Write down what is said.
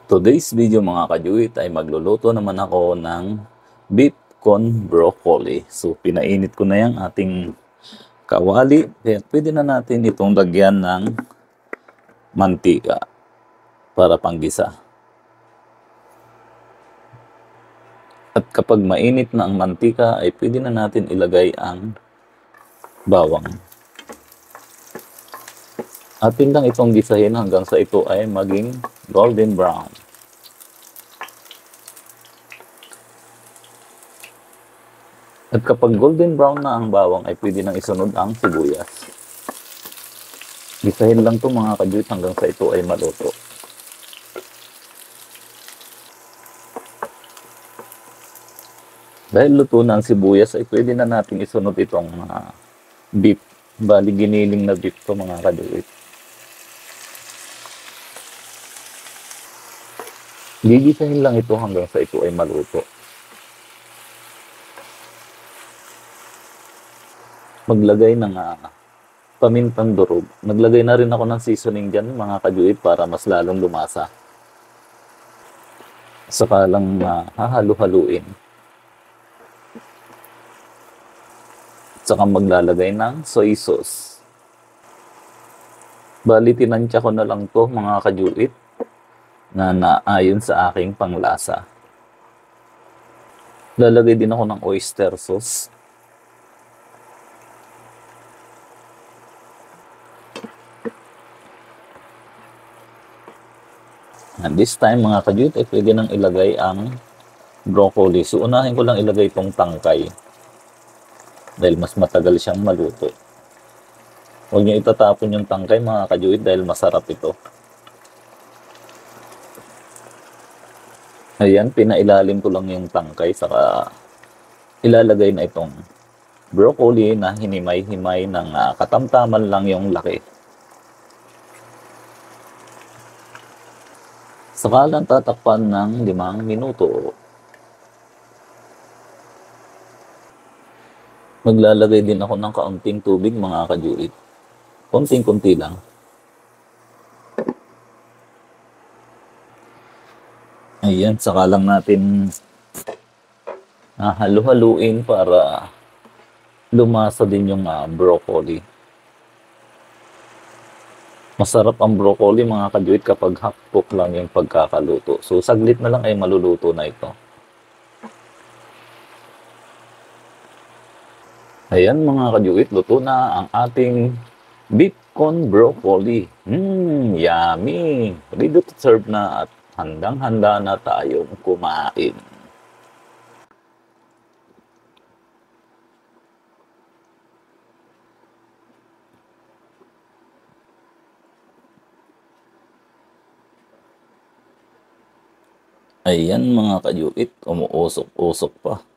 Today's video mga kajuit ay magluluto naman ako ng beef con broccoli. So pinainit ko na yung ating kawali. Kaya pwede na natin itong lagyan ng mantika para panggisa. At kapag mainit na ang mantika ay pwede na natin ilagay ang bawang. Atin lang itong gisahin hanggang sa ito ay maging golden brown. At kapag golden brown na ang bawang ay pwede nang isunod ang sibuyas. Gisahin lang ito mga kajuit hanggang sa ito ay maluto. Dahil luto na ang sibuyas ay pwede na natin isunod itong beef. Bali giniling na beef to mga kajuit. Gigisahin lang ito hanggang sa ito ay maluto. Maglagay ng pamintang durog. Naglagay na rin ako ng seasoning dyan mga kajuit para mas lalong lumasa. Saka lang hahalu-haluin. Saka maglalagay ng soy sauce. Bali tinansya ko na lang to mga kajuit na naayon sa aking panglasa. Lalagay din ako ng oyster sauce. And this time mga kajuit ay pwede nang ilagay ang broccoli. So unahin ko lang ilagay itong tangkay dahil mas matagal siyang maluto. Huwag niyo itatapon yung tangkay mga kajuit dahil masarap ito. Ayan, pinailalim ko lang yung tangkay saka ilalagay na itong broccoli na hinimay-himay ng katamtaman lang yung laki. Saka lang tatakpan ng 5 minuto. Maglalagay din ako ng kaunting tubig mga kajuit. Konting-kunti lang. Ayan, saka lang natin halu-haluin para lumasa din yung broccoli. Masarap ang broccoli mga kajuit kapag half cook lang yung pagkakaluto. So saglit na lang ay maluluto na ito. Ayan mga kajuit, luto na ang ating beef con broccoli. Yummy! Ready to serve na at handang-handa na tayong kumain. Ayan mga kajuit, umuusok-usok pa.